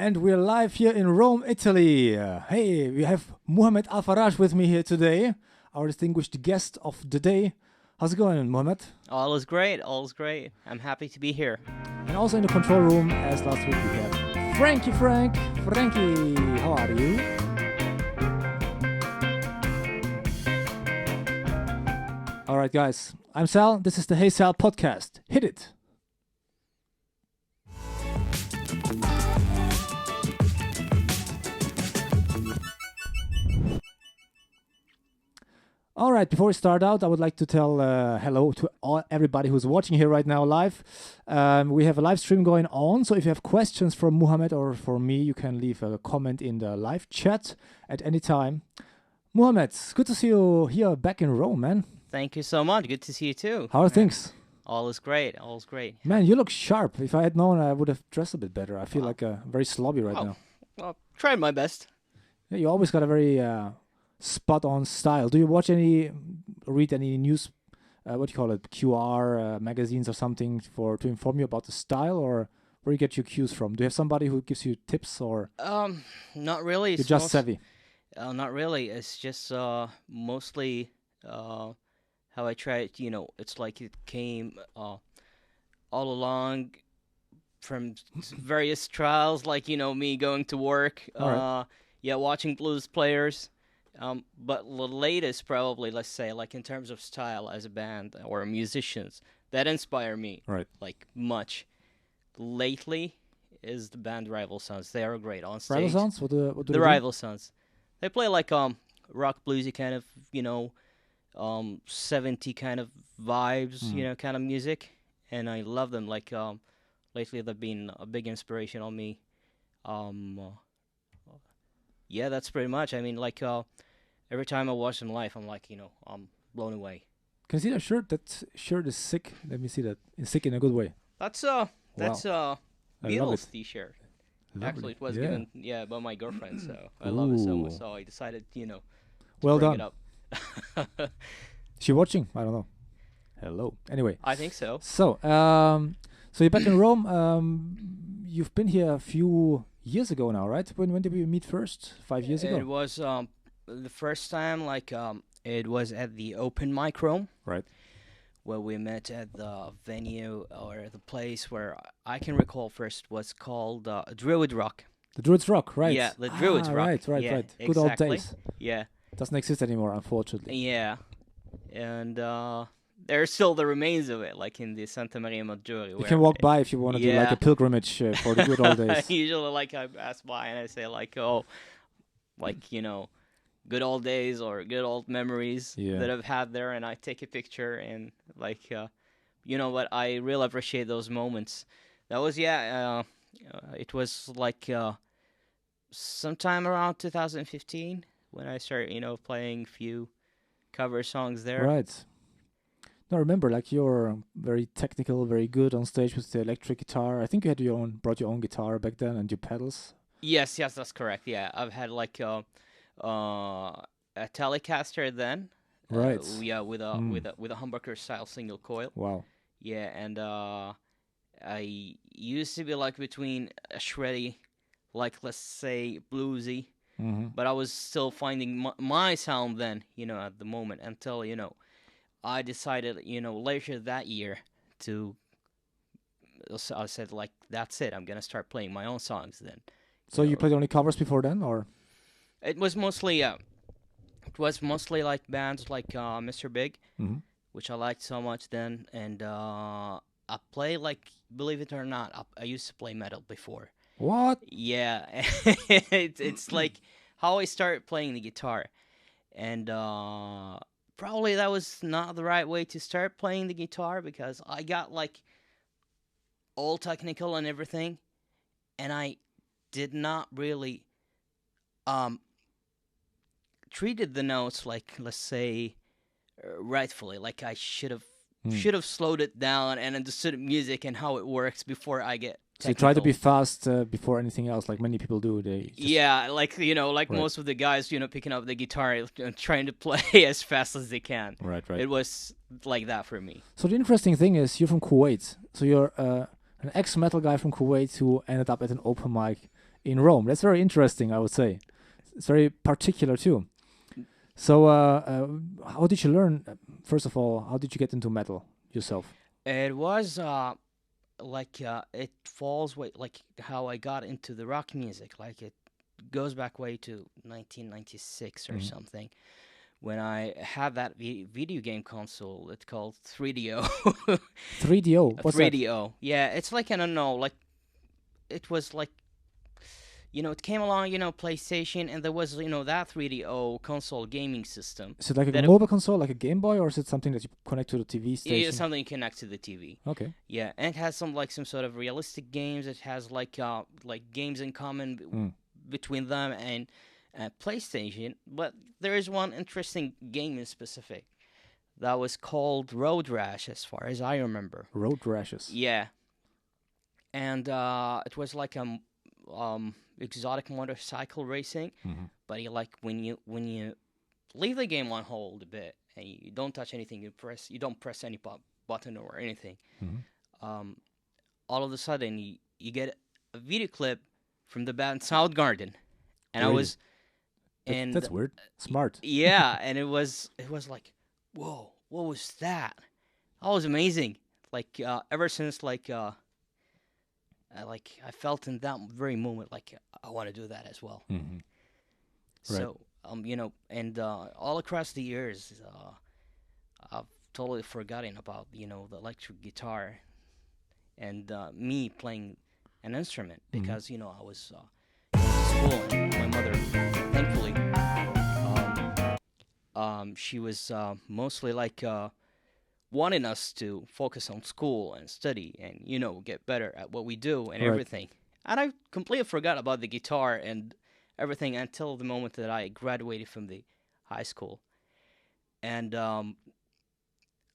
And we're live here in Rome, Italy. Hey, we have Mohammad AlFaraj with me here today, our distinguished guest of the day. How's it going, Mohammad? All is great. All is great. I'm happy to be here. And also in the control room, as last week, we have Frankie. Frankie, how are you? All right, guys. I'm Sal. This is the Hey Sal Podcast. Hit it. All right, before we start out, I would like to tell hello to everybody who's watching here right now live. We have a live stream going on, so if you have questions for Mohammad or for me, you can leave a comment in the live chat at any time. Mohammad, it's good to see you here back in Rome, man. Thank you so much. Good to see you too. How are things? All is great. All is great. Man, you look sharp. If I had known, I would have dressed a bit better. I feel like very slobby right now. Well, tried my best. Yeah, you always got a very spot-on style. Do you read any news, QR magazines or something to inform you about the style, or where you get your cues from? Do you have somebody who gives you tips, or not really. You're just savvy? Not really. It's just mostly how I try it. It's like it came all along from various trials, like me going to work. Right. Watching blues players. But the latest, probably, let's say, like in terms of style as a band or musicians, that inspire me, right? Like much. Lately, is the band Rival Sons. They are great on stage. Rival Sons? What do the Rival Sons. They play like rock bluesy kind of 70 kind of vibes, kind of music, and I love them. Like lately, they've been a big inspiration on me. Yeah, that's pretty much. I mean, like, every time I watch them live, I'm like, I'm blown away. Can you see that shirt? That shirt is sick. Let me see that. It's sick in a good way. That's Beatles t-shirt. Lovely. Actually, it was given, by my girlfriend, so I love it so much. So I decided, well bring done. it up. She watching? I don't know. Hello. Anyway. I think so. So you're back in Rome. You've been here a few years ago now, right? When did we meet first? 5 years ago? It was the first time, it was at the Open Mic Rome. Right. Where we met at the venue or the place where I can recall first was called Druid Rock. The Druids Rock, right? Yeah, the Druids Rock. Right. Yeah, Good old days. Yeah. Doesn't exist anymore, unfortunately. Yeah. And there's still the remains of it, like in the Santa Maria Maggiore. You can walk by if you want to do like a pilgrimage for the good old days. Usually, I pass by and I say, good old days or good old memories that I've had there, and I take a picture and but I really appreciate those moments. That was it was sometime around 2015 when I started playing few cover songs there. Right. Now remember, you're very technical, very good on stage with the electric guitar. I think you had brought your own guitar back then and your pedals. Yes, that's correct. Yeah, I've had a Telecaster then. Right. With a humbucker style single coil. Wow. Yeah, and I used to be between a shreddy, let's say bluesy, but I was still finding my sound then, at the moment until I decided later that year I said that's it. I'm gonna start playing my own songs then. So you played only covers before then, or? It was mostly bands like Mr. Big, which I liked so much then, and I play believe it or not, I used to play metal before. What? Yeah, it's like how I started playing the guitar, and probably that was not the right way to start playing the guitar because I got all technical and everything, and I did not really treated the notes let's say rightfully. I should have slowed it down and understood music and how it works before I get technical. So you try to be fast before anything else, like many people do. They right. Most of the guys picking up the guitar trying to play as fast as they can. Right. It was like that for me. So the interesting thing is you're from Kuwait, so you're an ex-metal guy from Kuwait who ended up at an open mic in Rome. That's very interesting, I would say. It's very particular too. So, how did you learn? First of all, how did you get into metal yourself? It was it falls way like how I got into the rock music. Like it goes back way to 1996 or Mhm. something when I had that video game console. It's called 3DO. 3DO. What's that? 3DO. Yeah, it's like I don't know, like it was like it came along, PlayStation, and there was that 3DO console gaming system. Is it like a That mobile console, like a Game Boy, or is it something that you connect to the TV It station? is something you connect to the TV. Okay. Yeah, and it has some sort of realistic games. It has like games in common between them and PlayStation. But there is one interesting game in specific that was called Road Rash, as far as I remember. Road Rashes. Yeah, and it was like exotic motorcycle racing. Mhm. But when you leave the game on hold a bit and you don't touch anything, you don't press any button or anything. Mhm. All of a sudden you get a video clip from the band Soundgarden, and I Really? was and That's weird. Smart. yeah, and it was like, whoa, what was that? That was amazing. Like ever since I felt in that very moment like I want to do that as well. Mhm. So and all across the years, I've totally forgotten about the electric guitar and me playing an instrument because I was in school, and my mother, thankfully, she was mostly wanting us to focus on school and study and get better at what we do and Right. everything. And I completely forgot about the guitar and everything until the moment that I graduated from the high school. And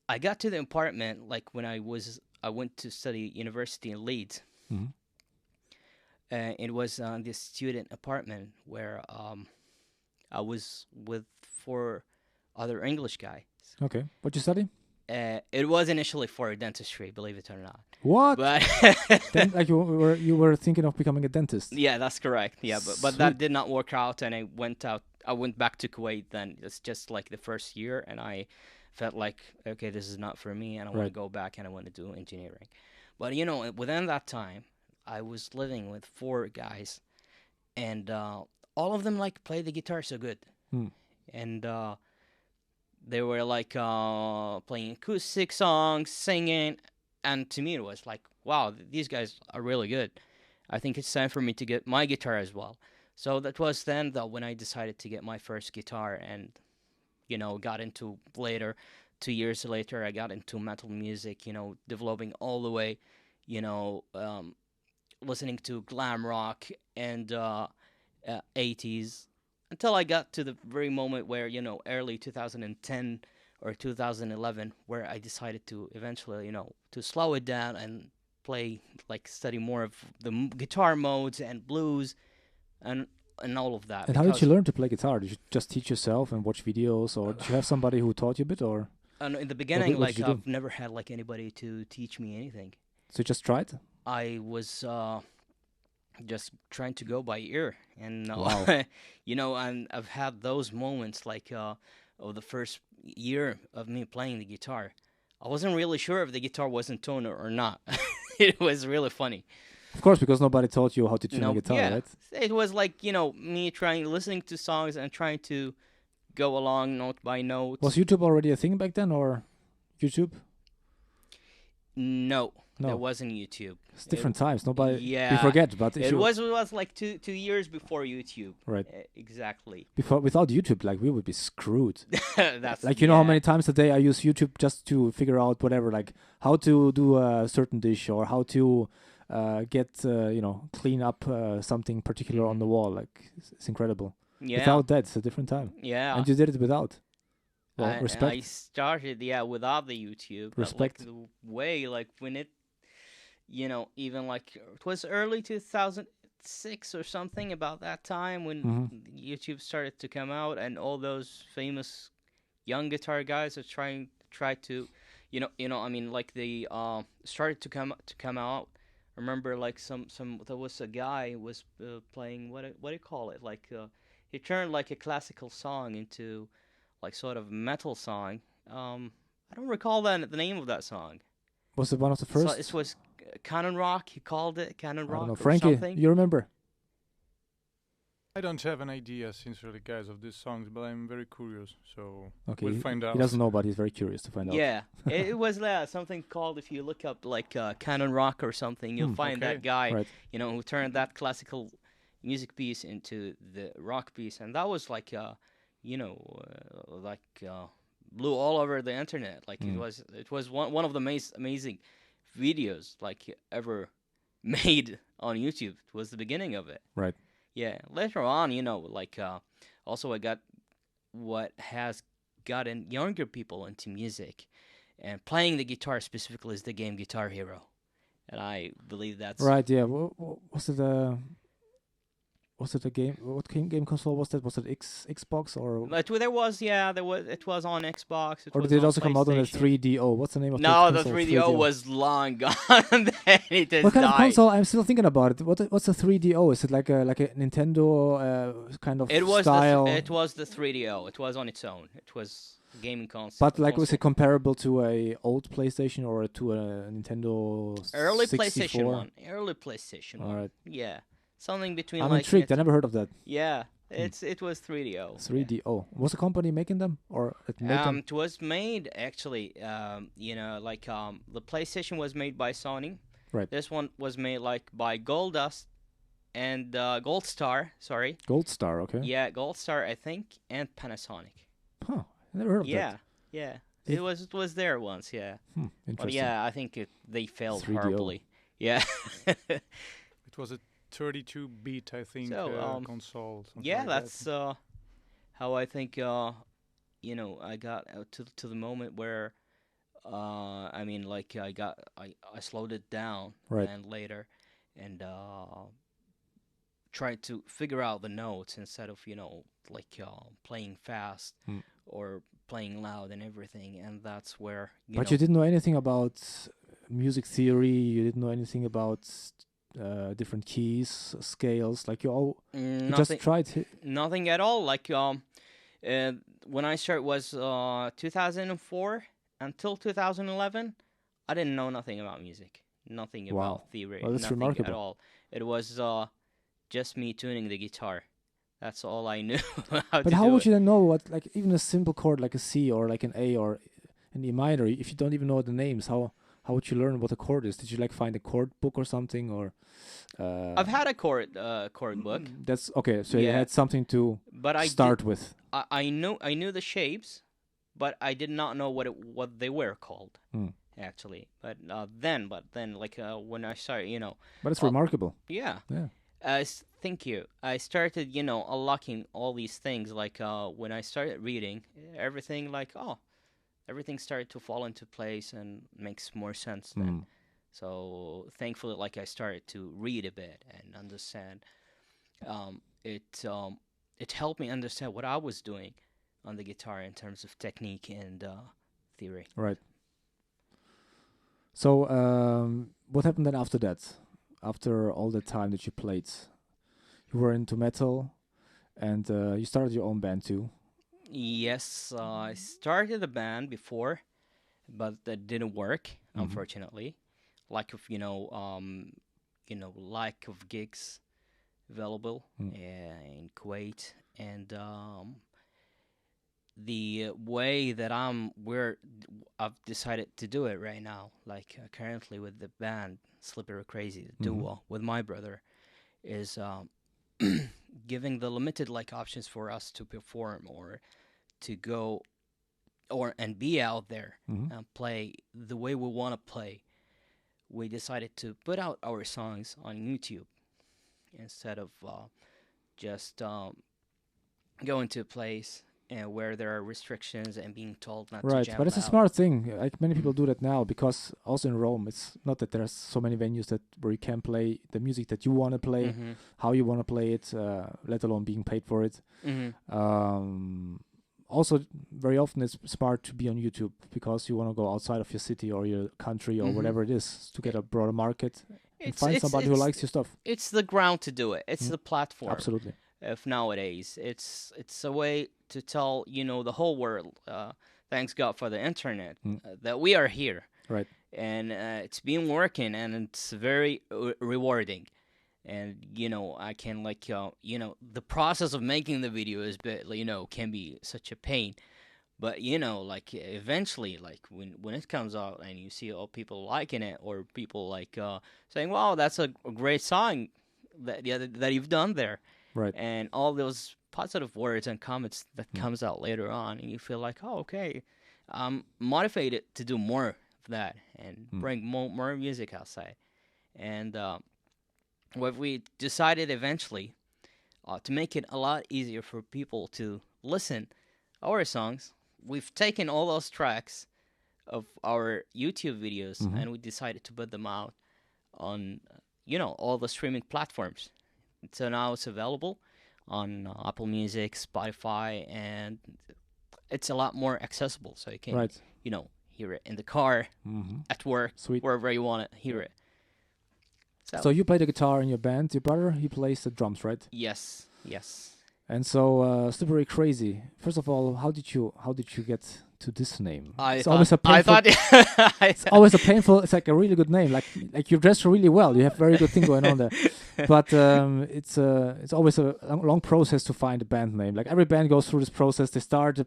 I got to the apartment like when I went to study university in Leeds. Mhm. It was this student apartment where I was with 4 other English guys. Okay. What you study? It was initially for dentistry, believe it or not. What? But Then, like you were thinking of becoming a dentist. yeah, that's correct. Yeah, but Sweet. that did not work out, and I went back to Kuwait. Then it's just like the first year, and I felt like, okay, this is not for me, and I want Right. to go back and I want to do engineering. But within that time, I was living with 4 guys, and all of them play the guitar so good, and they were playing acoustic songs, singing, and to me it was like, wow, these guys are really good. I think it's time for me to get my guitar as well. So that was then when I decided to get my first guitar, and got into later. 2 years later, I got into metal music. Developing all the way, listening to glam rock and 80s until I got to the very moment where early 2010 or 2011, where I decided to eventually to slow it down and play study more of the guitar modes and blues and all of that. And how did because- you learn to play guitar? Did you just teach yourself and watch videos, or did you have somebody who taught you a bit, or in the beginning, what did you do? I've never had anybody to teach me anything. so you just tried? I was just trying to go by ear, and Wow. and I've had those moments of the first year of me playing the guitar. I wasn't really sure if the guitar was in tone or not. It was really funny. Of course, because nobody taught you how to tune a guitar, yeah, right? it was me listening to songs and trying to go along note by note. Was YouTube already a thing back then, or YouTube? No, No. there wasn't YouTube. It's different times. Nobody. Yeah. We forget, but if It you, was like two years before YouTube. Right. Exactly. without YouTube, we would be screwed. That's Like, you know how many times a day I use YouTube just to figure out whatever, like how to do a certain dish, or how to clean up something particular on the wall. Like, it's incredible. Yeah. Without that, it's a different time. Yeah. And you did it without. Well, I respect. started without the YouTube. Respect. But, the way when it even it was early 2006 or something, about that time when YouTube started to come out, and all those famous young guitar guys are try to they started to come out remember like some there was a guy who was playing what do you call it, like he turned like a classical song into like sort of metal song. I don't recall the name of that song. Was it one of the So first? it was Canon Rock. He called it Canon I don't know. Rock or Frankie, something. you remember? I don't have an idea, sincerely, guys, of these songs, but I'm very curious, so Okay, we'll find out. he doesn't know, but he's very curious to find out. Yeah, it was something called, if you look up like Canon Rock or something, you'll find that guy, Right. who turned that classical music piece into the rock piece, and that was like, blew all over the internet. Like it was one of the amazing videos like ever made on YouTube. It was the beginning of it. Right. Yeah. Later on, also I got what has gotten younger people into music, and playing the guitar specifically is the game Guitar Hero, and I believe that's Right. Yeah. Was it a? Was it a game? What game console was that? Was it Xbox or? But it was on Xbox. Or did it also come out on a 3DO? What's the name of No, the the console? 3DO was long gone. Then it has What kind of died. console? I'm still thinking about it. What's a 3DO? Is it like a Nintendo kind of It was style? it was the 3DO. It was on its own. It was a gaming console. But like, was it comparable to a old PlayStation or to a Nintendo early 64? PlayStation 1? Early PlayStation 1. Alright. Yeah. Something between I'm like intrigued. I never heard of that. Yeah, it was 3DO. 3DO. Was the company making them, or it made them? It was made actually. The PlayStation was made by Sony. Right. This one was made like by Goldust and Gold Star. Sorry. Gold Star. Okay. Yeah, Gold Star, I think, and Panasonic. Huh. I never heard of that. Yeah. It was there once. Yeah. But Interesting. yeah, I think they failed 3DO. horribly. Yeah. It was a 32-bit, I think, So, console. Yeah, like that's how I think I got out to the moment where I slowed it down Right. and later and tried to figure out the notes instead of playing fast or playing loud and everything, and that's where You didn't know anything about music theory. You didn't know anything about different keys, scales. Like you just tried. Nothing at all. Like when I started was 2004 until 2011. I didn't know nothing about music, nothing about theory, well, that's nothing remarkable. at all. It was just me tuning the guitar. That's all I knew how to But how do would it. you then know what, like even a simple chord like a C or like an A or an E minor, if you don't even know the names? How would you learn what a chord is? Did you like find a chord book or something, or? I've had a chord book, That's okay. So you Yeah. had something to but I start with. I knew the shapes, but I did not know what they were called actually. But then like when I started, But it's remarkable. yeah. Yeah. Thank you. I started, unlocking all these things. Like when I started reading, everything started to fall into place and makes more sense then. So thankfully, like I started to read a bit and understand. It helped me understand what I was doing on the guitar in terms of technique and theory. Right. So what happened then after that? After all the time that you played, you were into metal, and you started your own band too. Yes, I started a band before, but that didn't work, unfortunately. Lack of lack of gigs available in Kuwait, and the way that I've decided to do it right now, like currently with the band Slippery Crazy, the duo with my brother, is giving the limited like options for us to perform or to go and be out there and play the way we want to play. We decided to put out our songs on YouTube instead of just going to a place where there are restrictions and being told not to Right, jam but it's a loud. smart thing. Like many people do that now, because also in Rome, it's not that there's so many venues where you can play the music that you want to play, how you want to play it, let alone being paid for it. Also, very often it's smart to be on YouTube because you want to go outside of your city or your country or whatever it is to get a broader market. and find somebody who likes your stuff. It's the ground to do it. It's the platform. Absolutely. Of nowadays, it's a way to tell the whole world. Thanks God for the internet that we are here. Right. And it's been working, and it's very rewarding. And I can the process of making the video is can be such a pain. But eventually, when it comes out and you see all people liking it, or people saying, "Wow, that's a great song that you've done there," Right. and all those positive words and comments that comes out later on, and you feel like, "Oh, okay, I'm motivated to do more of that and bring more music outside." And what we decided eventually to make it a lot easier for people to listen our songs. We've taken all those tracks of our YouTube videos and we decided to put them out on, all the streaming platforms. So now it's available on Apple Music, Spotify, and it's a lot more accessible. So you can, hear it in the car, at work, wherever you want to hear it. So you play the guitar in your band. Your brother, he plays the drums, right? Yes. And so, Slippery Crazy. First of all, how did you get to this name? It's always a painful. It's like a really good name. Like you dress really well. You have very good thing going on there. But it's always a long process to find a band name. Like every band goes through this process. They start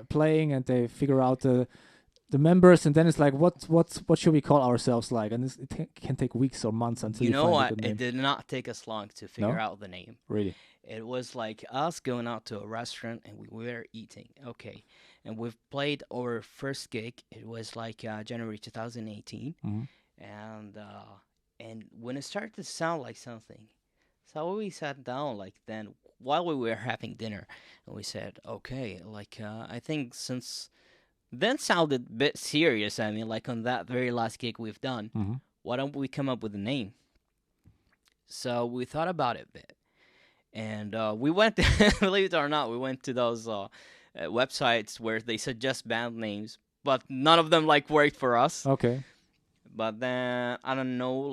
playing and they figure out the members, and then it's like, what should we call ourselves like? And it can take weeks or months until you find a good name. It did not take us long to figure out the name. Really? It was like us going out to a restaurant and we were eating. Okay. And we've played our first gig. It was like January 2018. And when it started to sound like something, so we sat down then while we were having dinner, and we said, okay, I think since then sounded a bit serious. I mean, on that very last gig we've done, why don't we come up with a name? So we thought about it a bit. And we went, believe it or not, we went to those websites where they suggest band names, but none of them worked for us. Okay. But then, I don't know,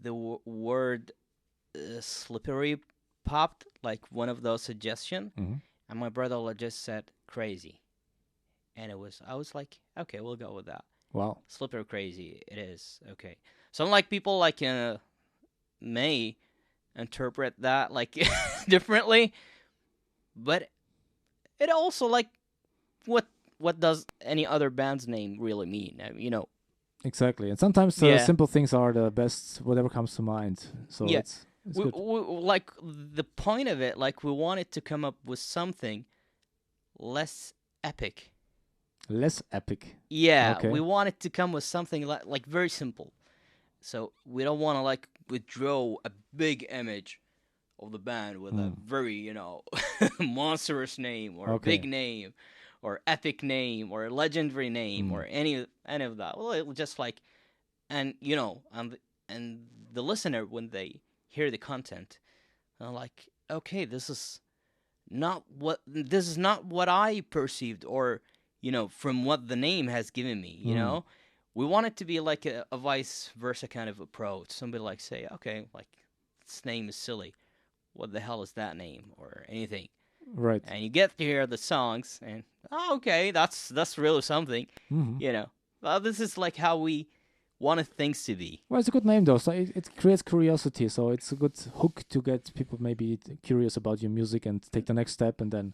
the word slippery popped, one of those suggestions, and my brother just said crazy. And I was like, okay, we'll go with that. Wow. Slippery Crazy, it is. Okay. Some people may interpret that differently, but it also what does any other band's name really mean? Exactly, and sometimes simple things are the best, whatever comes to mind. So it's good. The point of it, we wanted to come up with something less epic. Less epic. Yeah, okay. We wanted to come with something very simple. So we don't want to withdraw a big image of the band with a very, monstrous name or a big name or epic name or a legendary name or any of that. Well, it was just and the listener, when they hear the content, they're like, okay, this is not what I perceived, or from what the name has given me. We want it to be a vice versa kind of approach. Somebody say, okay, this name is silly. What the hell is that name? Or anything. Right. And you get to hear the songs, and okay, that's really something. Well, this is how we wanted things to be. Well, it's a good name though. So it creates curiosity. So it's a good hook to get people maybe curious about your music and take the next step, and then.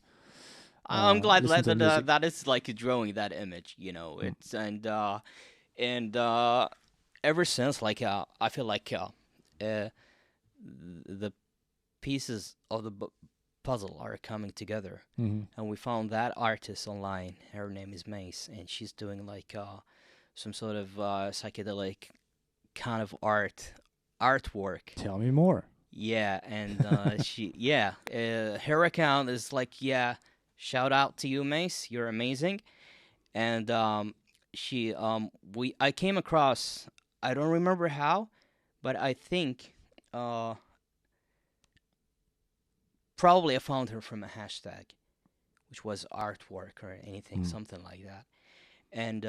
I'm glad that is drawing that image. It's and ever since I feel the pieces of the puzzle are coming together, and we found that artist online. Her name is Mace, and she's doing some sort of psychedelic kind of artwork. Tell me more. Yeah, and her account is shout out to you, Mace. You're amazing. And I came across, I don't remember how, but I think probably I found her from a hashtag, which was artwork or anything, something like that. And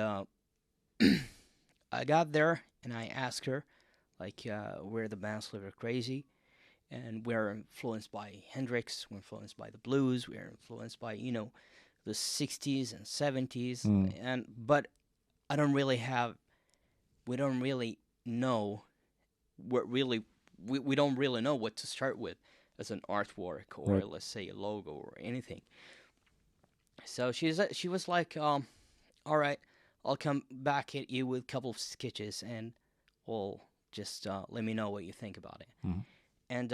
I got there and I asked her, like where the bands live are crazy, and we're influenced by Hendrix, we're influenced by the blues, we're influenced by the 60s and 70s, and but I don't really have, we don't really know what really we don't really know what to start with as an artwork or Right. let's say a logo or anything. So she was like, all right, I'll come back at you with a couple of sketches and we'll just let me know what you think about it. Mhm. And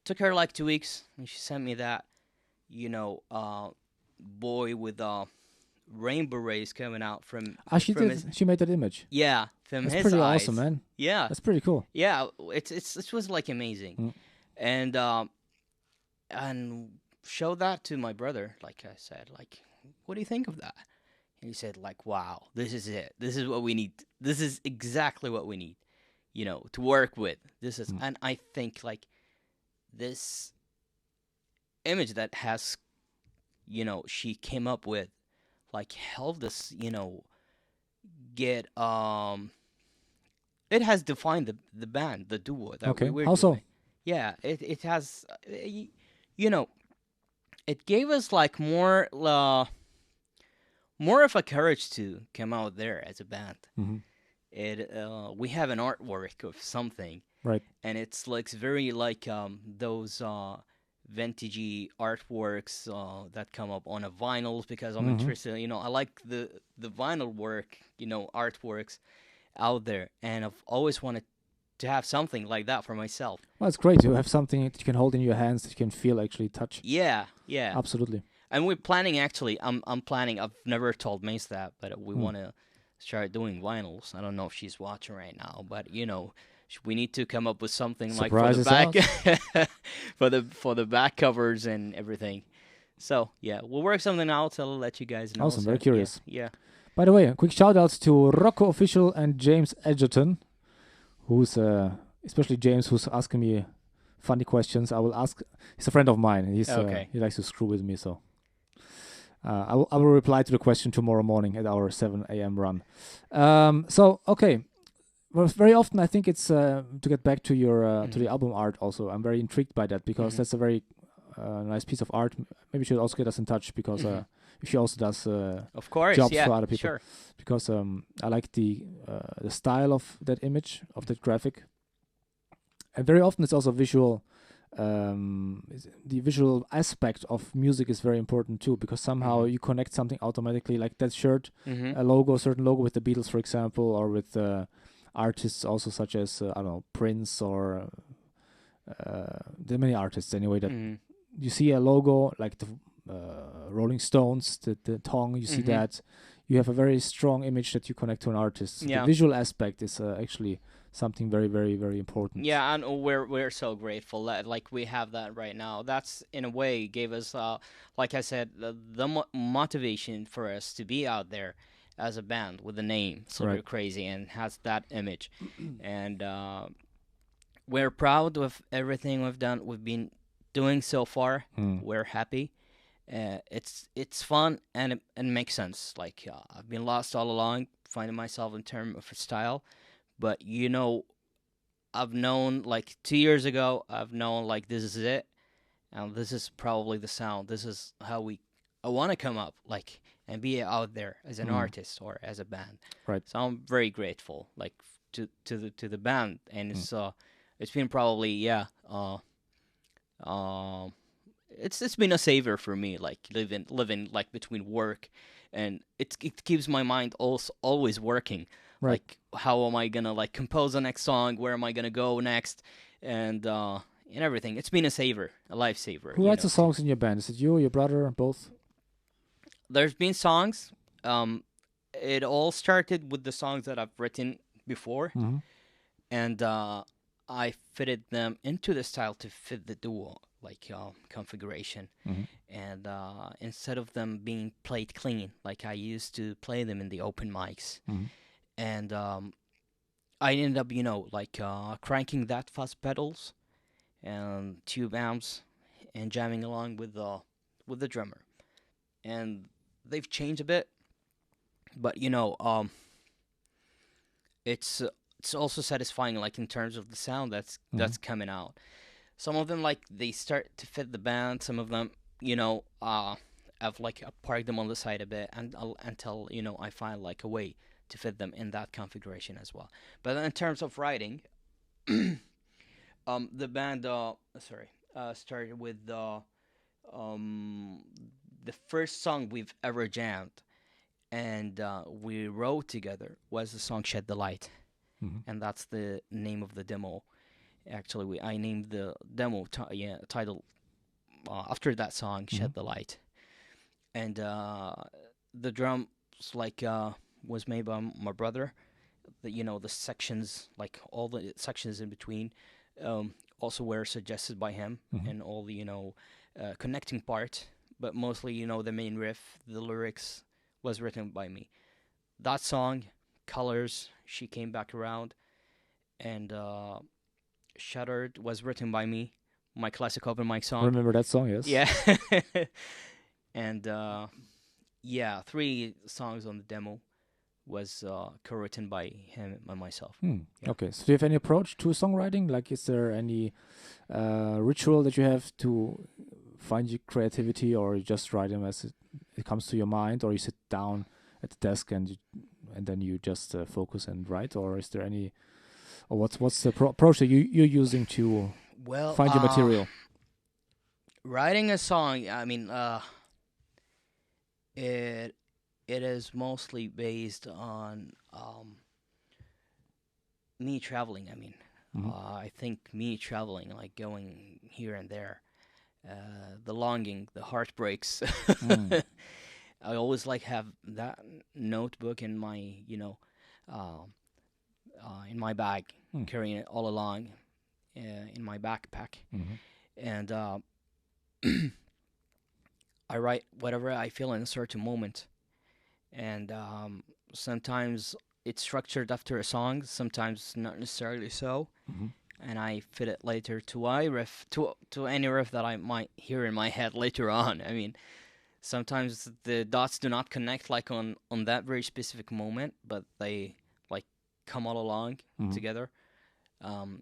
took her like 2 weeks, and she sent me that, boy with rainbow rays coming out from She from did. his, She made that image. yeah, from That's his pretty eyes. awesome, man. Yeah, That's pretty cool. yeah, it was like amazing, Mm. and showed that to my brother. Like I said, like, what do you think of that? And he said, like, wow, this is it. This is what we need. This is exactly what we need, to work with. This is, and I think like this image that has, she came up with, like, helped us, get it has defined the band, the duo that Okay. we were How so? doing. Yeah, it has, you know, it gave us like more of a courage to come out there as a band. Hmm. We have an artwork of something, Right. and it's like very like those vintagey artworks that come up on a vinyls, because I'm Mhm. interested. I like the vinyl work, artworks out there, and I've always wanted to have something like that for myself. Well, it's great to have something that you can hold in your hands that you can feel, actually touch. Yeah. Absolutely. And we're planning, actually. I'm planning. I've never told Mace that, but we want to start doing vinyls. I don't know if she's watching right now, but we need to come up with something like for the back, for the back covers and everything. So yeah, we'll work something out. I'll let you guys know. Awesome. So, Very curious. Yeah. By the way, a quick shout outs to Rocco Official and James Edgerton, who's especially James, who's asking me funny questions. I will ask. He's a friend of mine. He's Okay. he likes to screw with me, so I will reply to the question tomorrow morning at our 7 a.m. run. So okay, well, very often I think it's to get back to your to the album art. Also, I'm very intrigued by that because that's a very nice piece of art. Maybe you should also get us in touch because she also does Of course, jobs yeah, for other people. sure. Because I like the style of that image, of that graphic, and very often it's also visual. The visual aspect of music is very important too, because somehow you connect something automatically, like that shirt, a logo, certain logo with the Beatles, for example, or with artists also such as I don't know, Prince, or there are many artists anyway that you see a logo like the Rolling Stones, the tongue, you see that you have a very strong image that you connect to an artist. So Yeah. the visual aspect is actually something very, very, very important. Yeah, and we're so grateful that like we have that right now. That's in a way gave us, like I said, the motivation for us to be out there as a band with a name, Silver Right. Crazy, and has that image, and we're proud of everything we've done. We've been doing so far. We're happy. It's fun, and it makes sense. Like I've been lost all along, finding myself in terms of style. But I've known like 2 years ago, I've known like this is it, and this is probably the sound. This is how I want to come up like and be out there as an artist or as a band. Right. So I'm very grateful like to the band, and it's been probably it's been a savior for me, like living like between work, and it keeps my mind also always working. Right. Like, how am I gonna like compose the next song? Where am I gonna go next? And everything. It's been a lifesaver. Who writes the songs in your band? Is it you or your brother, both? There's been songs. It all started with the songs that I've written before, and I fitted them into the style to fit the duo like configuration. And instead of them being played clean, like I used to play them in the open mics. And I ended up, like cranking that fuzz pedals and tube amps and jamming along with the drummer. And they've changed a bit, but it's it's also satisfying, like in terms of the sound that's coming out. Some of them, like, they start to fit the band. Some of them, I've like parked them on the side a bit, and until I find like a way to fit them in that configuration as well. But in terms of writing, the band started with the first song we've ever jammed and we wrote together was the song "Shed the Light," and that's the name of the demo. Actually, I named the demo title after that song, "Shed the Light," and the drums was made by my brother. The sections, like all the sections in between, also were suggested by him, and all the connecting part. But mostly, the main riff, the lyrics, was written by me. That song, "Colors," "She Came Back Around," and "Shattered" was written by me. My classic open mic song. Remember that song? Yes. Yeah. And 3 songs on the demo was co-written by him and myself. Yeah. Okay. So do you have any approach to songwriting? Like, is there any ritual that you have to find your creativity, or you just write them as it comes to your mind, or you sit down at the desk and then you just focus and write, or is there any, or what's the approach that you're using to find your material? Writing a song, I mean, it is mostly based on me traveling. I mean, I think me traveling, like going here and there, the longing, the heartbreaks. I always like have that notebook in my, in my bag, carrying it all along, in my backpack, and I write whatever I feel in a certain moment, and sometimes it's structured after a song, sometimes not necessarily so. And I fit it later to any riff that I might hear in my head later on. I mean, sometimes the dots do not connect like on that very specific moment, but they like come all along together.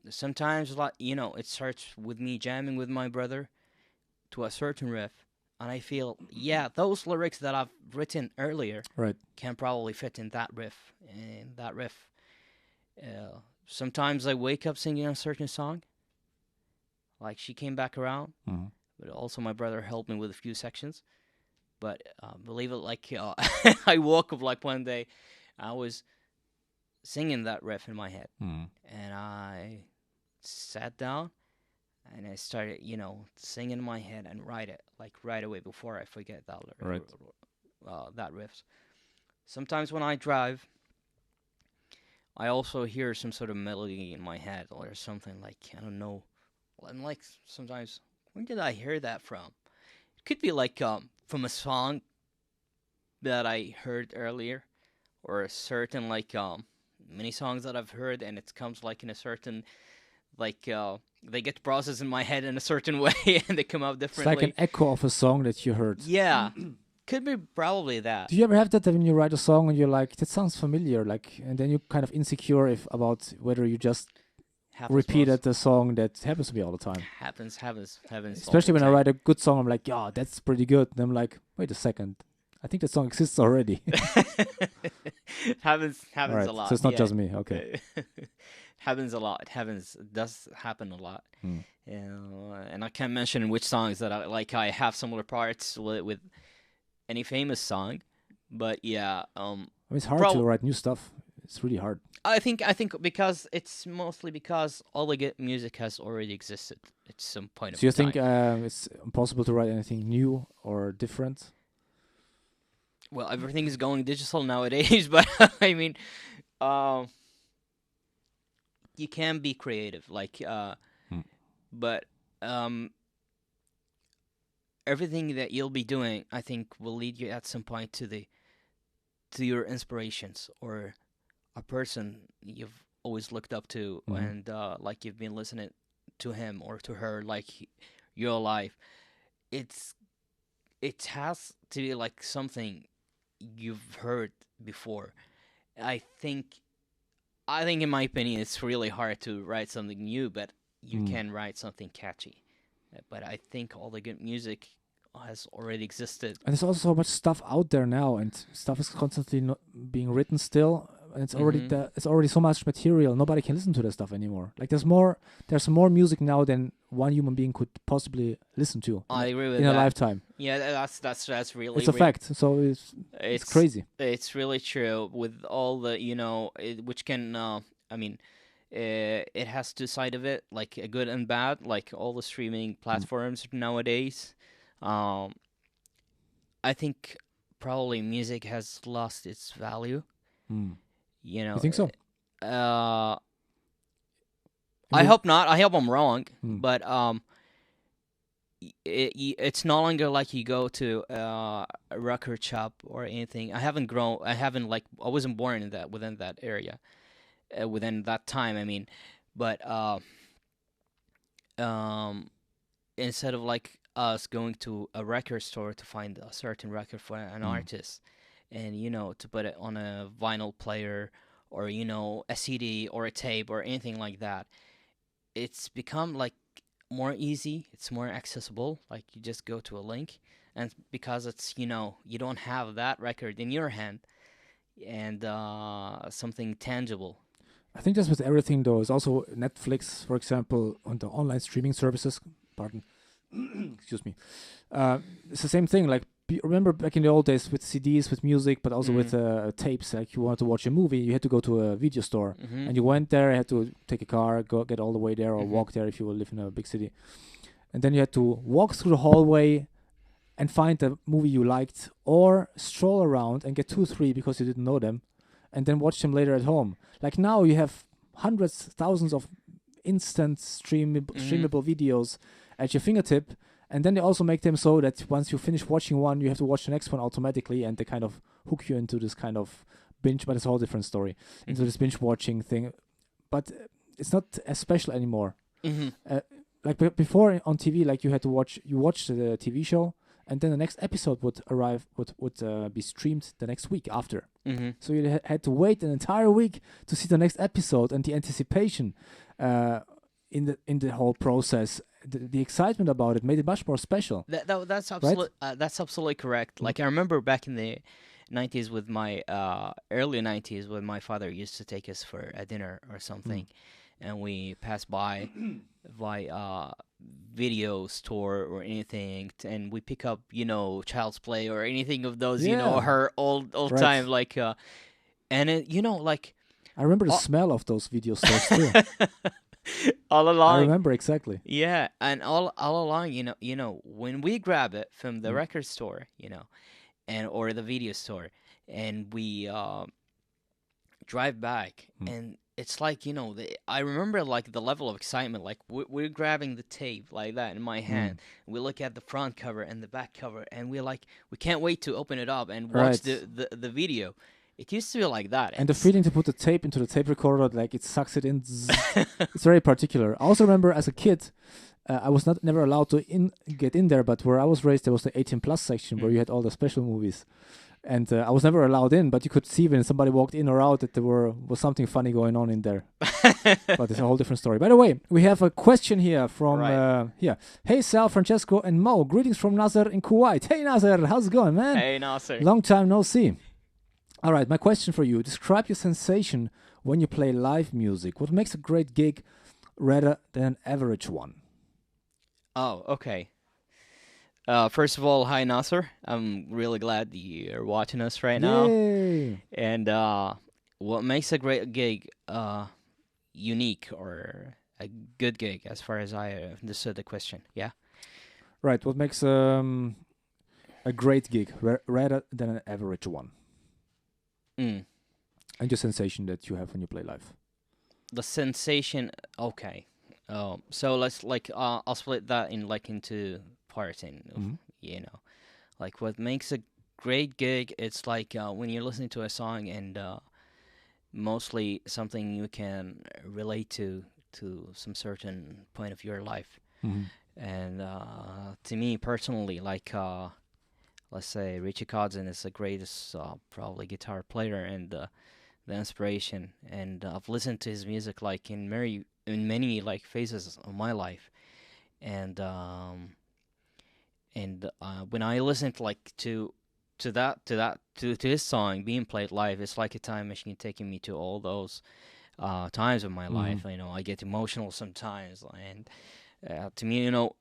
Sometimes, like, it starts with me jamming with my brother to a certain riff, and I feel, those lyrics that I've written earlier can probably fit in that riff. Sometimes I wake up singing a certain song, like "She Came Back Around," but also my brother helped me with a few sections. But believe it, like I woke up like one day, I was singing that riff in my head, and I sat down and I started, singing in my head and write it like right away before I forget that riff. Sometimes when I drive, I also hear some sort of melody in my head or something, like, I don't know. I'm like, sometimes, where did I hear that from? It could be like from a song that I heard earlier, or a certain like many songs that I've heard, and it comes like in a certain, like, they get processed in my head in a certain way and they come out differently. It's like an echo of a song that you heard. Yeah. Could be probably that. Do you ever have that when you write a song and you're like, that sounds familiar, like, and then you're kind of insecure about whether you just repeated the song? That happens to me all the time. Happens. Especially when I write a good song, I'm like, yeah, that's pretty good. And I'm like, wait a second, I think that song exists already. happens a lot. So it's not just me. Okay. Happens a lot. It does happen a lot. And I can't mention which songs that I have similar parts with any famous song, but it's hard to write new stuff. It's really hard. I think because it's mostly because all the good music has already existed at some point. So you think it's impossible to write anything new or different? Well, everything is going digital nowadays, but I mean, you can be creative, like, but everything that you'll be doing, I think, will lead you at some point to your inspirations, or a person you've always looked up to, and like you've been listening to him or to her like your life. It has to be like something you've heard before. I think I think, in my opinion, it's really hard to write something new, but you can write something catchy. But I think all the good music has already existed. And there's also so much stuff out there now, and stuff is constantly being written still. And it's already it's already so much material. Nobody can listen to that stuff anymore. Like there's more music now than one human being could possibly listen to. I agree with in that. a lifetime. Yeah, that's really. It's a fact. So it's crazy. It's really true with all the which can I mean. It has two sides of it, like a good and bad, like all the streaming platforms nowadays. I think probably music has lost its value. You think so? I hope not. I hope I'm wrong, but it's no longer like you go to a record shop or anything. I wasn't born within that area. Within that time, I mean, but instead of like us going to a record store to find a certain record for an artist, and to put it on a vinyl player or a CD or a tape or anything like that, it's become like more easy. It's more accessible. Like you just go to a link, and because it's you don't have that record in your hand and something tangible. I think that's with everything, though. It's also Netflix, for example, on the online streaming services. Pardon. Excuse me. It's the same thing. Like, remember back in the old days with CDs, with music, but also with tapes. Like, you wanted to watch a movie, you had to go to a video store. And you went there, you had to take a car, go get all the way there, or walk there if you live in a big city. And then you had to walk through the hallway and find the movie you liked, or stroll around and get 2 or 3 because you didn't know them, and then watch them later at home. Like now you have hundreds, thousands of instant streamable videos at your fingertip, and then they also make them so that once you finish watching one, you have to watch the next one automatically, and they kind of hook you into this kind of binge, but it's a whole different story, into this binge watching thing. But it's not as special anymore. Like before on TV, like you watched the TV show, and then the next episode would be streamed the next week after. So you had to wait an entire week to see the next episode, and the anticipation in the whole process, the excitement about it made it much more special. That's absolutely that's absolutely correct. Like I remember back in the 90s with my early 90s when my father used to take us for a dinner or something, and we passed by video store or anything, and we pick up Child's Play or anything of those her old time, like and it, like I remember the smell of those video stores too. all along I remember exactly. Yeah, and all along when we grab it from the record store and or the video store, and we drive back, and it's like I remember like the level of excitement, like we're grabbing the tape like that in my hand. We look at the front cover and the back cover, and we can't wait to open it up and watch the video. It used to be like that, and the feeling to put the tape into the tape recorder, like it sucks it in. It's very particular. I also remember as a kid, I was never allowed to get in there, but where I was raised, there was the 18+ section where you had all the special movies. And I was never allowed in, but you could see when somebody walked in or out that there was something funny going on in there. But it's a whole different story. By the way, we have a question here from here. Hey Sal, Francesco, and Mo. Greetings from Nasser in Kuwait. Hey Nasser, how's it going, man? Hey Nasser. Long time no see. All right, my question for you. Describe your sensation when you play live music. What makes a great gig rather than an average one? Oh, okay. First of all, hi Nasser. I'm really glad that you're watching us right now. Yay. And what makes a great gig unique or a good gig, as far as I understood the question? Yeah. Right. What makes a great gig rather than an average one? And your sensation that you have when you play live. The sensation. Okay. So let's I'll split that into parts, and like what makes a great gig. It's like when you're listening to a song and mostly something you can relate to some certain point of your life. And to me personally, like let's say Richie Kotzen is the greatest probably guitar player, and the inspiration, and I've listened to his music like in many like phases of my life, and when I listened like to his song being played live, it's like a time machine taking me to all those times of my life. You know, I get emotional sometimes, and to me, you know,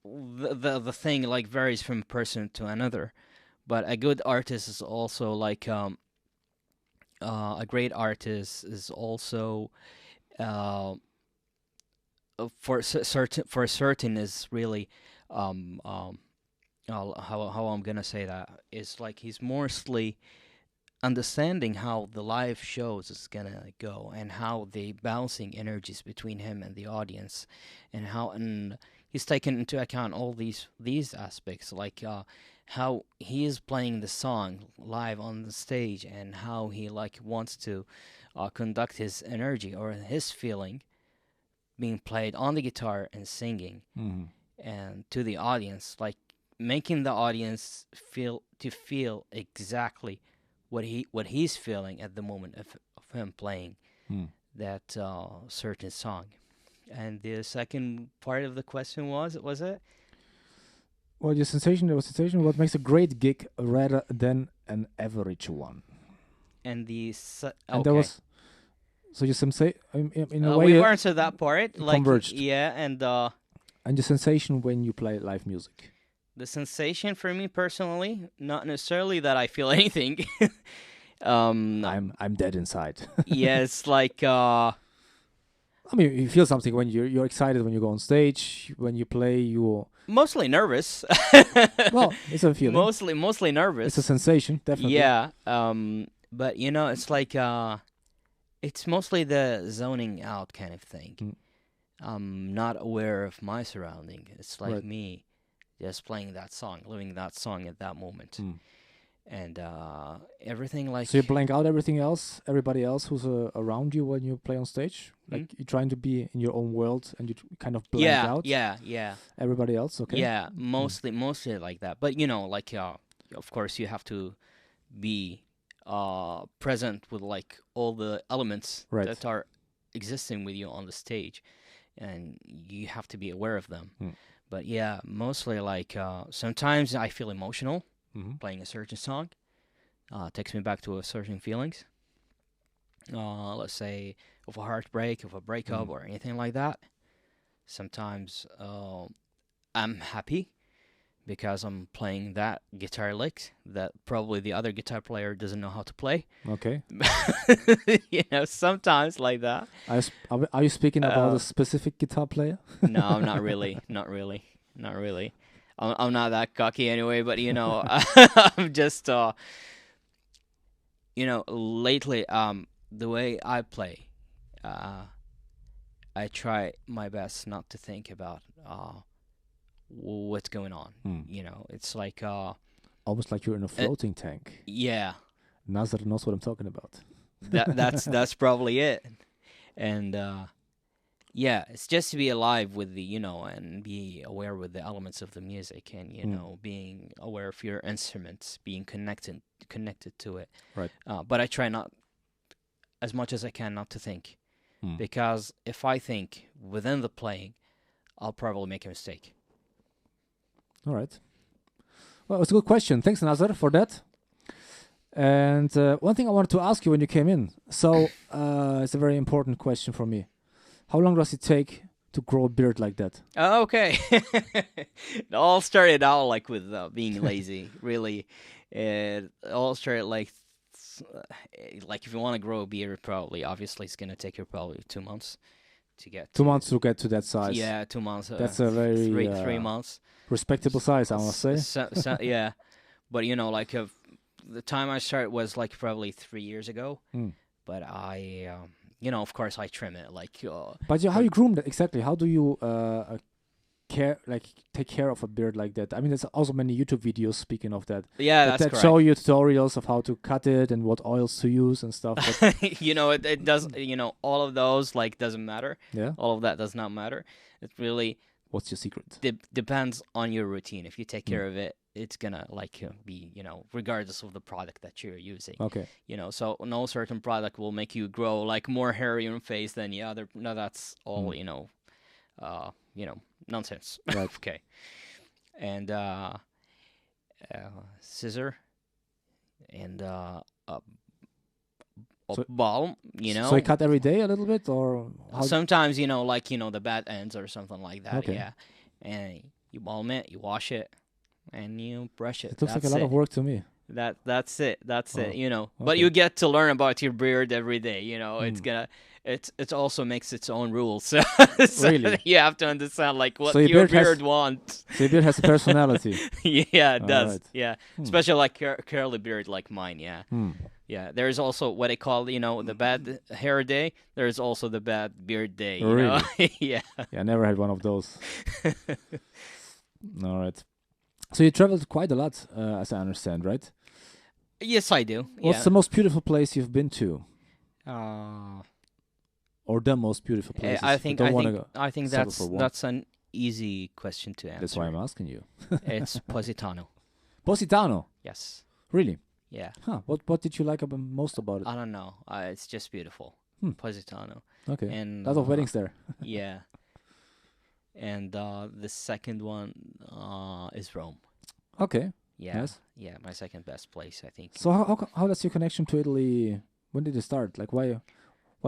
the thing like varies from person to another. But a good artist is also like a great artist is also uh, for certain is really um, um, how I'm gonna say that is like he's mostly understanding how the live shows is gonna go and how the bouncing energies between him and the audience, and he's taken into account all these aspects, like how he is playing the song live on the stage and how he like wants to conduct his energy or his feeling being played on the guitar and singing and to the audience, like making the audience feel exactly what he's feeling at the moment of him playing that certain song. And the second part of the question was it? Well, your sensation, what makes a great gig rather than an average one? And And there was, so you say in a way we've answered that part. Like, converged. Yeah, and your sensation when you play live music. the sensation for me personally, not necessarily that I feel anything. I'm dead inside. Yeah, it's like I mean, you feel something when you're excited when you go on stage. When you play, you mostly nervous. well, it's a feeling. Mostly nervous. It's a sensation, definitely. Yeah. But you know, it's like it's mostly the zoning out kind of thing. I'm not aware of my surrounding. It's like me just playing that song, living that song at that moment. And everything like... So you blank out everybody else who's around you when you play on stage? Like you're trying to be in your own world and you kind of blank out? Yeah. Everybody else, okay? Yeah, mostly like that. But, you know, like, of course, you have to be present with, like, all the elements that are existing with you on the stage. And you have to be aware of them. But, yeah, mostly, like, sometimes I feel emotional. Playing a certain song takes me back to a certain feelings. Let's say of a heartbreak, of a breakup, or anything like that. Sometimes I'm happy because I'm playing that guitar lick that probably the other guitar player doesn't know how to play. Okay. You know, sometimes like that. Are you speaking about a specific guitar player? No, not really. I'm not that cocky anyway, but, you know, I'm just, you know, lately, the way I play, I try my best not to think about what's going on. You know, it's like... almost like you're in a floating tank. Yeah. Nazar knows what I'm talking about. That's probably it. And... yeah, it's just to be alive with the, you know, and be aware with the elements of the music and, you know, being aware of your instruments, being connected to it. Right. But I try not, as much as I can, not to think. Because if I think within the playing, I'll probably make a mistake. All right. Well, it's a good question. Thanks, Nazar, for that. And one thing I wanted to ask you when you came in. So it's a very important question for me. How long does it take to grow a beard like that? Okay. It all started out like with being lazy, really. It all started like if you want to grow a beard, probably, obviously, it's going to take you probably 2 months to get 2 months to get to that size. Yeah, 2 months. That's a very... 3 months. Respectable size, I must say. Yeah. But, you know, like the time I started was like probably 3 years ago. But I... you know, of course, I trim it like. But how you groom that exactly? How do you take care of a beard like that? I mean, there's also many YouTube videos. Speaking of that, yeah, that show you tutorials of how to cut it and what oils to use and stuff. But you know, it does. You know, all of those like doesn't matter. Yeah, all of that does not matter. It really What's your secret? Depends on your routine. If you take care of it, it's gonna be, regardless of the product that you're using. Okay. So no certain product will make you grow like more hair in your face than the other. No, that's all nonsense. Right. Okay. And scissor and a balm. So you cut every day a little bit, or sometimes the bad ends or something like that. Okay. Yeah. And you balm it, you wash it, and you brush it. It looks like a lot of work to me. That's it. That's it. Okay. But you get to learn about your beard every day. It also makes its own rules. So Really? you have to understand what So your beard wants. So your beard has a personality. Yeah, it does. Alright. Yeah, especially like curly beard like mine. Yeah. Hmm. Yeah, there's also what they call, the bad hair day. There's also the bad beard day. You Really? know? Yeah. Yeah, I never had one of those. All right. So you traveled quite a lot, as I understand, right? Yes, I do. What's the most beautiful place you've been to, or the most beautiful place? I think that's an easy question to answer. That's why I'm asking you. It's Positano. Positano. Yes. Really? Yeah. Huh. What did you like most about it? I don't know. It's just beautiful. Positano. Okay. And Lot of weddings there. Yeah. And the second one is Rome. Okay. Yeah. Yes. Yeah, my second best place, I think. So how does your connection to Italy? When did it start? Like why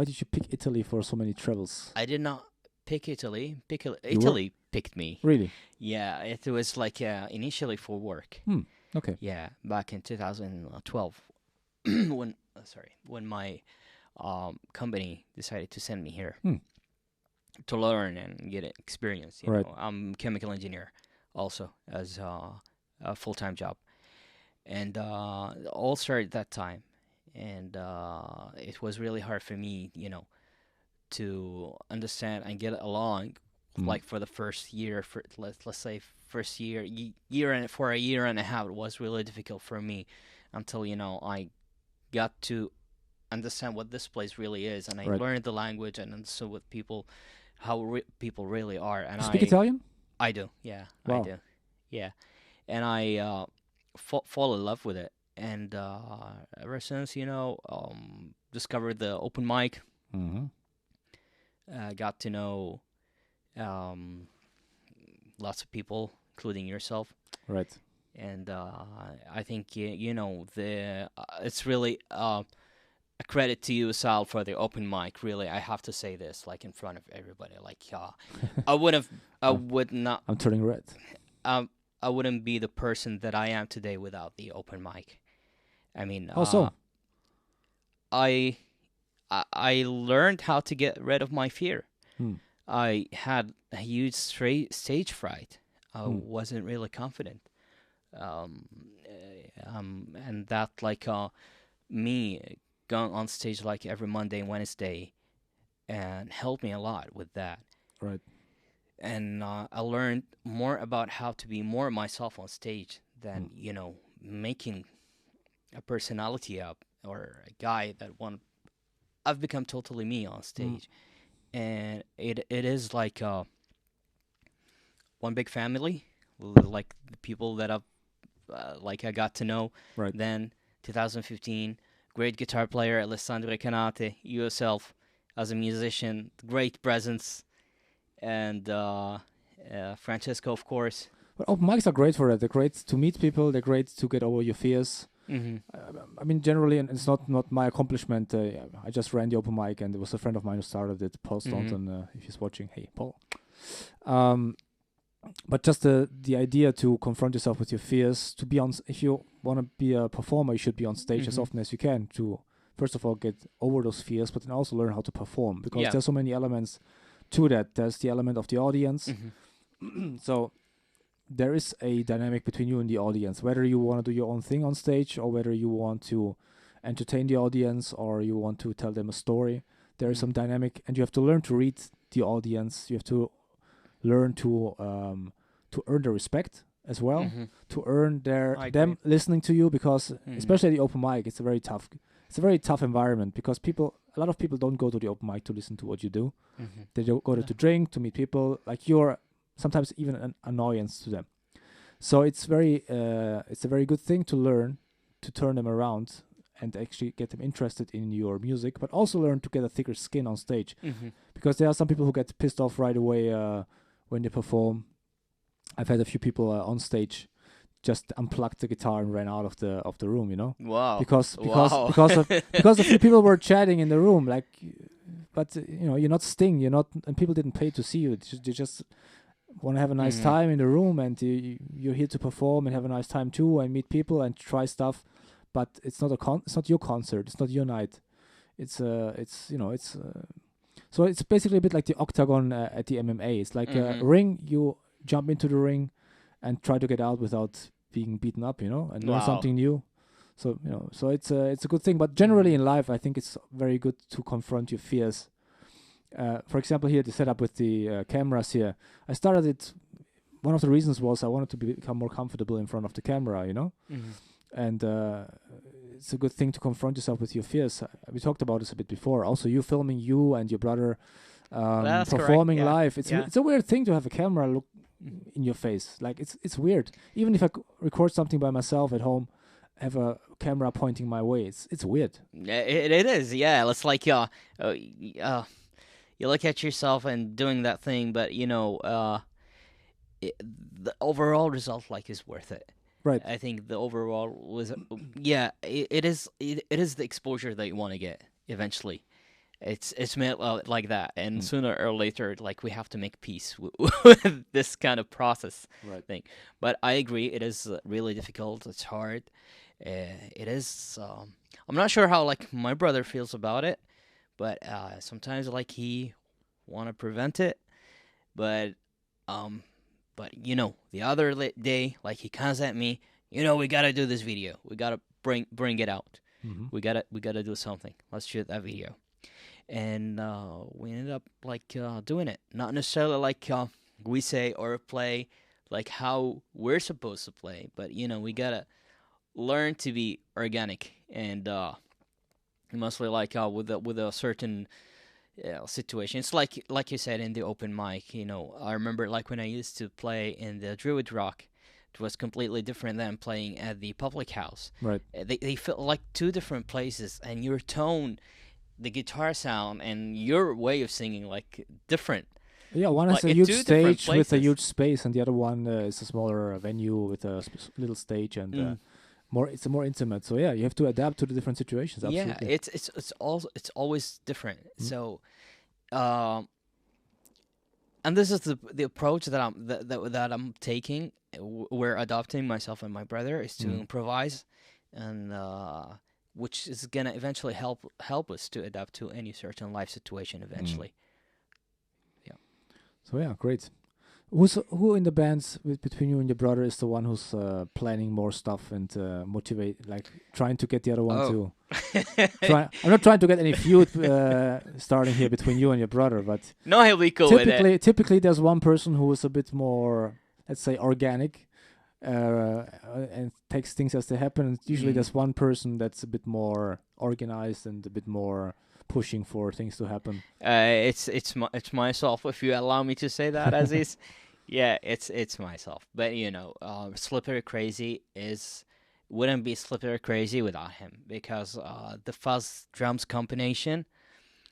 did you pick Italy for so many travels? I did not pick Italy. Italy picked me. Really? Yeah, it was initially for work. Okay. Yeah, back in 2012, when my company decided to send me here to learn and get experience. Right. I'm a chemical engineer, also as a full-time job, and all started that time, and it was really hard for me, to understand and get along. Like for the first year, let's say first year and for a year and a half, it was really difficult for me until I got to understand what this place really is, and I learned the language and understood what how people really are. And you speak Italian? I do, yeah. Wow. I do, yeah. And I fall in love with it, and ever since discovered the open mic, got to know lots of people, including yourself. Right. And I think it's really a credit to you, Sal, for the open mic. Really, I have to say this, in front of everybody. I would not. I'm turning red. I wouldn't be the person that I am today without the open mic. I mean, so? I learned how to get rid of my fear. I had a huge stage fright. I wasn't really confident. And that me going on stage every Monday and Wednesday and helped me a lot with that. Right. And I learned more about how to be more myself on stage than, making a personality up or a guy that I've become totally me on stage. And it is one big family, the people that I got to know. Right. Then 2015, great guitar player Alessandro Canate, yourself as a musician, great presence, and Francesco, of course. But open mics are great for that. They're great to meet people. They're great to get over your fears. I mean, generally, and it's not my accomplishment. I just ran the open mic, and it was a friend of mine who started it, Paul Staunton. If he's watching, hey, Paul. But just the idea to confront yourself with your fears, to be on. If you want to be a performer, you should be on stage as often as you can to, first of all, get over those fears, but then also learn how to perform, because there's so many elements to that. There's the element of the audience. So there is a dynamic between you and the audience, whether you want to do your own thing on stage or whether you want to entertain the audience or you want to tell them a story. There is some dynamic, and you have to learn to read the audience. You have to learn to earn their respect as well, to earn them listening to you, because especially at the open mic, it's a very tough environment, because a lot of people don't go to the open mic to listen to what you do. They don't go to drink, to meet people. You're sometimes even an annoyance to them. So it's a very good thing to learn to turn them around and actually get them interested in your music, but also learn to get a thicker skin on stage. Because there are some people who get pissed off right away when they perform. I've had a few people on stage just unplugged the guitar and ran out of the room, you know. Wow. Because Wow. because a few people were chatting in the room, like, but you know, you're not Sting, and people didn't pay to see you. They just want to have a nice time in the room, and you're here to perform and have a nice time too, and meet people and try stuff. But it's not it's not your concert. It's not your night. So it's basically a bit like the octagon at the MMA. It's like a ring. You jump into the ring and try to get out without being beaten up, and learn something new. So so it's a good thing. But generally in life, I think it's very good to confront your fears. For example, here the setup with the cameras here. I started it. One of the reasons was I wanted to become more comfortable in front of the camera, and it's a good thing to confront yourself with your fears. We talked about this a bit before. Also, you filming you and your brother performing live. It's a weird thing to have a camera look in your face. Like it's weird. Even if I record something by myself at home, have a camera pointing my way. It's weird. It is. Yeah, it's like you look at yourself and doing that thing, but the overall result is worth it. Right. I think the overall was it is the exposure that you want to get eventually. It's made like that, and sooner or later, we have to make peace with this kind of process thing. But I agree, it is really difficult. It's hard. It is. I'm not sure how my brother feels about it, but sometimes he want to prevent it, but the other day, he comes at me, we gotta do this video. We gotta bring it out. We gotta do something. Let's shoot that video. And we ended up doing it. Not necessarily we say or play how we're supposed to play, but we gotta learn to be organic and mostly with a certain situation. It's like you said in the open mic. I remember when I used to play in the Druid Rock, it was completely different than playing at the public house. Right. They felt like two different places, and your tone, the guitar sound, and your way of singing different. Yeah, one has a huge stage with a huge space, and the other one is a smaller venue with a little stage and it's more intimate. So yeah, you have to adapt to the different situations. Absolutely. Yeah, it's always different. So, and this is the approach that I'm taking. We're adopting, myself and my brother, is to improvise, and which is gonna eventually help us to adapt to any certain life situation eventually. Yeah. So yeah, great. Who in the bands between you and your brother is the one who's planning more stuff and trying to get the other one to? I'm not trying to get any feud starting here between you and your brother, but no, he'll be cool with it. Typically, there's one person who is a bit more, let's say, organic, and takes things as they happen. And usually, there's one person that's a bit more organized and a bit more pushing for things to happen. It's myself, if you allow me to say that, Aziz. Yeah, it's myself. But Slippery Crazy wouldn't be Slippery Crazy without him, because the fuzz drums combination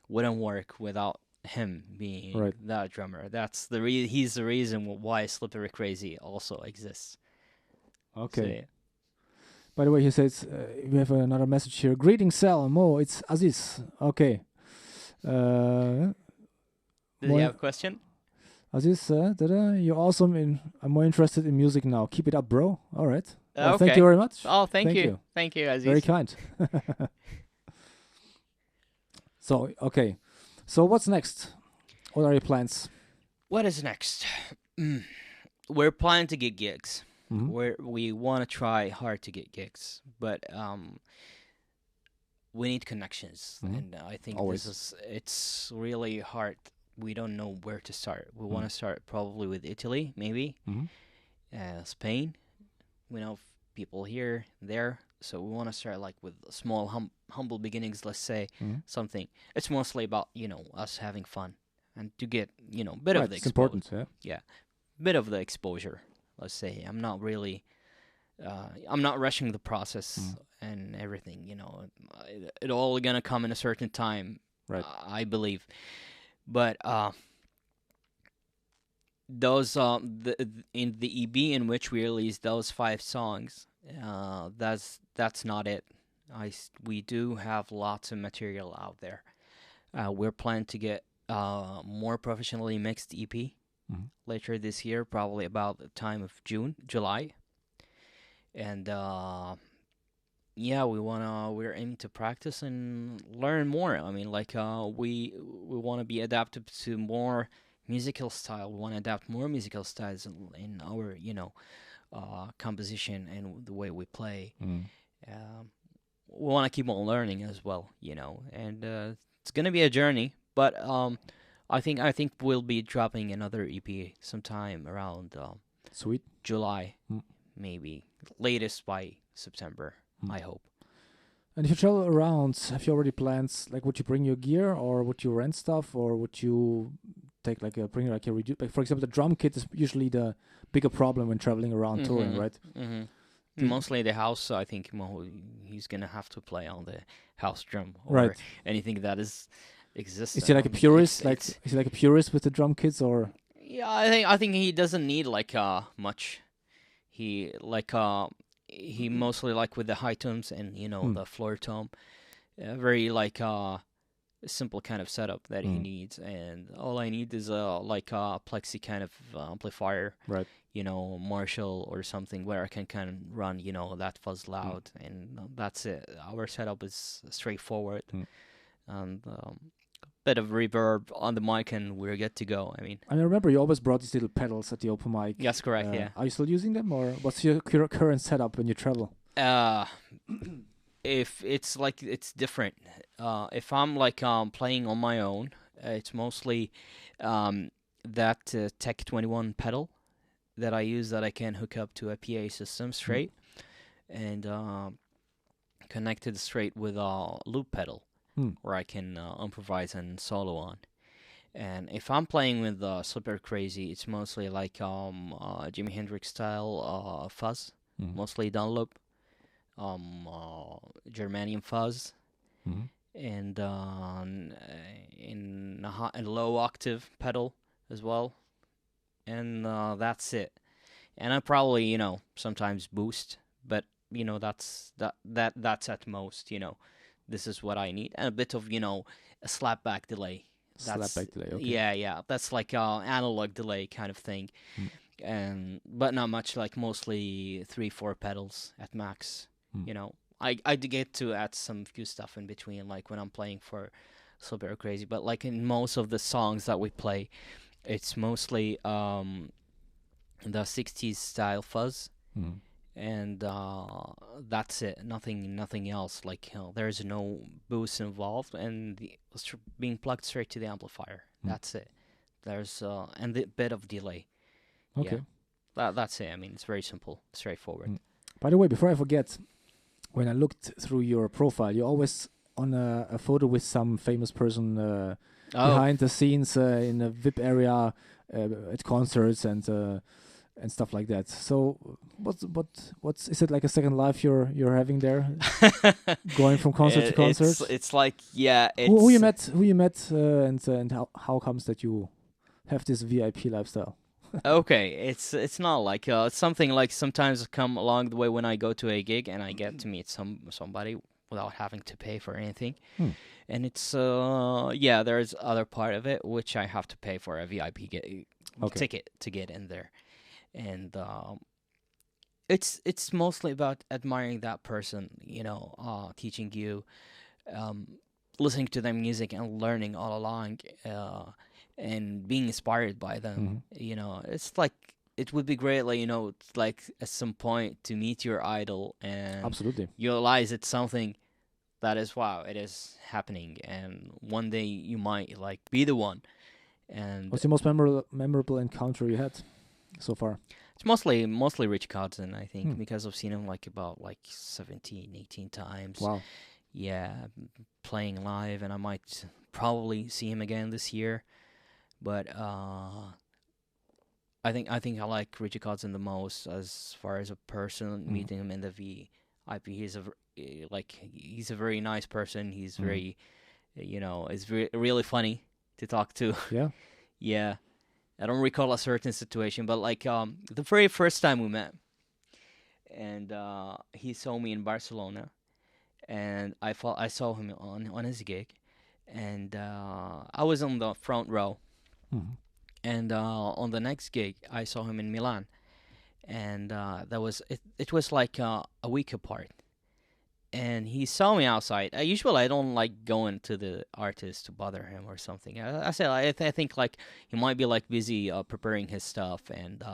wouldn't work without him being that drummer. That's he's the reason why Slippery Crazy also exists. Okay. So, yeah. By the way, he says we have another message here. Greetings, Sal. Mo, it's Aziz. Okay. Does he have a question? Aziz, you're awesome. I'm more interested in music now. Keep it up, bro. All right. Well, okay. Thank you very much. Oh, thank you. Thank you, Aziz. Very kind. So, okay. So what's next? What are your plans? What is next? We're planning to get gigs. We want to try hard to get gigs, but we need connections, and I think it's really hard. We don't know where to start. We want to start probably with Italy, maybe Spain. We know people here, there, so we want to start with small, humble beginnings. Let's say something. It's mostly about us having fun and to get a bit of the exposure. It's important, yeah. bit of the exposure. Let's say I'm not really, I'm not rushing the process and everything. You know, it all gonna come in a certain time. Right. I believe, but those in the EP in which we released those 5 songs, that's not it. We do have lots of material out there. We're planning to get more professionally mixed EP later this year, probably about the time of July. And yeah, we're aiming to practice and learn more. I mean, like we want to be adaptive to more musical style. We want to adapt more musical styles in our, composition and the way we play. We want to keep on learning as well, and it's gonna be a journey. But I think we'll be dropping another EP sometime around Sweet. July, maybe latest by September. I hope. And if you travel around, have you already plans? Like, would you bring your gear, or would you rent stuff, or would you take for example, the drum kit is usually the bigger problem when traveling around touring, right? Mostly the house. I think he's gonna have to play on the house drum or Right. anything that exists. Is he like a purist? Is he like a purist with the drum kits, or? Yeah, I think he doesn't need like much. He he mostly like with the high tones and the floor tone, very like simple kind of setup that he needs, and all I need is a plexi kind of amplifier, right? Marshall or something where I can kind of run that fuzz loud, and that's it. Our setup is straightforward, and bit of reverb on the mic, and we're good to go. I remember you always brought these little pedals at the open mic. That's correct. Yeah. Are you still using them, or what's your current setup when you travel? If it's different. If I'm playing on my own, it's mostly that Tech 21 pedal that I use, that I can hook up to a PA system straight, and connected straight with a loop pedal, where I can improvise and solo on. And if I'm playing with Super Crazy, it's mostly like Jimi Hendrix style fuzz, mostly Dunlop, Germanium fuzz, and in a low octave pedal as well, and that's it. And I probably sometimes boost, but that's at most. This is what I need, and a bit of a slapback delay. Slapback delay. Okay. Yeah. That's like analog delay kind of thing, but not much. Like mostly 3-4 pedals at max. I get to add some few stuff in between, like when I'm playing for Super Crazy. But like in most of the songs that we play, it's mostly the 60s style fuzz, and that's it. Nothing else. Like there's no boost involved, and it's being plugged straight to the amplifier. That's it. There's and a bit of delay. Okay. Yeah. That's it. It's very simple, straightforward. By the way, before I forget, when I looked through your profile, you're always on a photo with some famous person behind the scenes in a VIP area at concerts and stuff like that. So, what's is it like a second life you're having there, going from concert to concert? It's like who you met, and how comes that you have this VIP lifestyle? Okay, it's not like it's something like sometimes come along the way when I go to a gig and I get to meet somebody without having to pay for anything, and it's there's other part of it which I have to pay for a VIP ticket to get in there, and it's mostly about admiring that person, teaching you, listening to their music and learning all along. And being inspired by them, it's like it would be great, it's like at some point to meet your idol and absolutely you realize it's something that is it is happening, and one day you might be the one. And what's the most memorable encounter you had so far? It's mostly Rich Codson, I think, because I've seen him about 17, 18 times. Wow. Yeah, playing live, and I might probably see him again this year. But I like Richie Kotzen the most as far as a person. Meeting him in the VIP, he's a very nice person. He's very, is really funny to talk to. Yeah. Yeah, I don't recall a certain situation, but like the very first time we met, and he saw me in Barcelona, and I saw him on his gig, and I was on the front row. Mhm. And on the next gig, I saw him in Milan, and that was it. It was like a week apart, and he saw me outside. Usually, I don't like going to the artist to bother him or something. I said I think like he might be like busy preparing his stuff and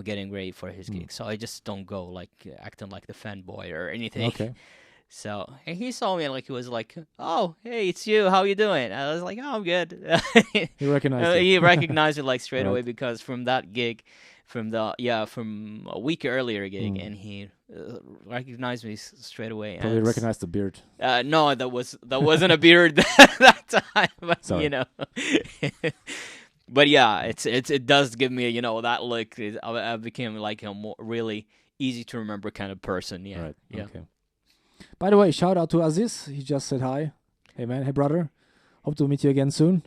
getting ready for his gig. So I just don't go like acting like the fanboy or anything. Okay. So and he saw me like he was like, "Oh, hey, it's you. How you doing?" I was like, "Oh, I'm good." He recognized it. He recognized it like straight away Right. because from that gig, from a week earlier gig, and he recognized me straight away. Probably and recognized the beard. No, that wasn't a beard that time, but Sorry. But yeah, it does give me that look. I became like a more really easy to remember kind of person. Yeah, Right. yeah. Okay. By the way, shout out to Aziz. He just said hi. Hey man, hey brother. Hope to meet you again soon.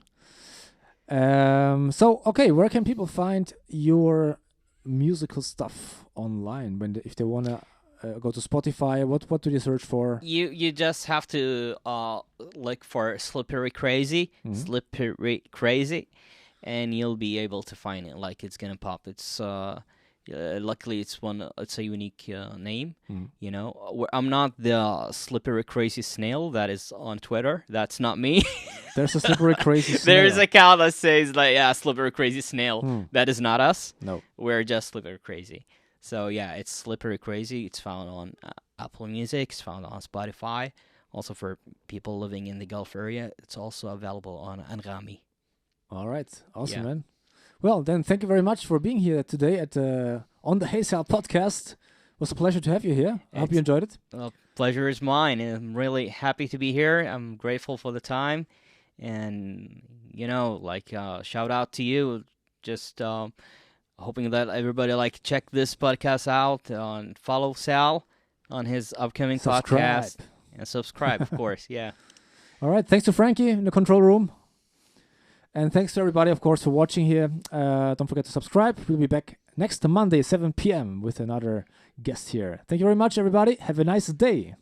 So okay, where can people find your musical stuff online if they wanna go to Spotify? What do they search for? You just have to look for Slippery Crazy, Slippery Crazy, and you'll be able to find it. Like it's gonna pop. It's luckily it's a unique name. I'm not the Slippery Crazy Snail that is on Twitter. That's not me. There's a Slippery Crazy Snail. There's a account that says like Slippery Crazy Snail. That is not us. No. We're just Slippery Crazy. So yeah, it's Slippery Crazy. It's found on Apple Music. It's found on Spotify. Also for people living in the Gulf area, it's also available on Anghami. All right. Awesome, Yeah. man. Well, then thank you very much for being here today on the Sal Podcast. It was a pleasure to have you here. I hope you enjoyed it. Pleasure is mine, and I'm really happy to be here. I'm grateful for the time, and shout out to you. Just hoping that everybody check this podcast out and follow Sal on his upcoming podcast and subscribe, of course. Yeah. All right. Thanks to Frankie in the control room. And thanks to everybody, of course, for watching here. Don't forget to subscribe. We'll be back next Monday, 7 p.m. with another guest here. Thank you very much, everybody. Have a nice day.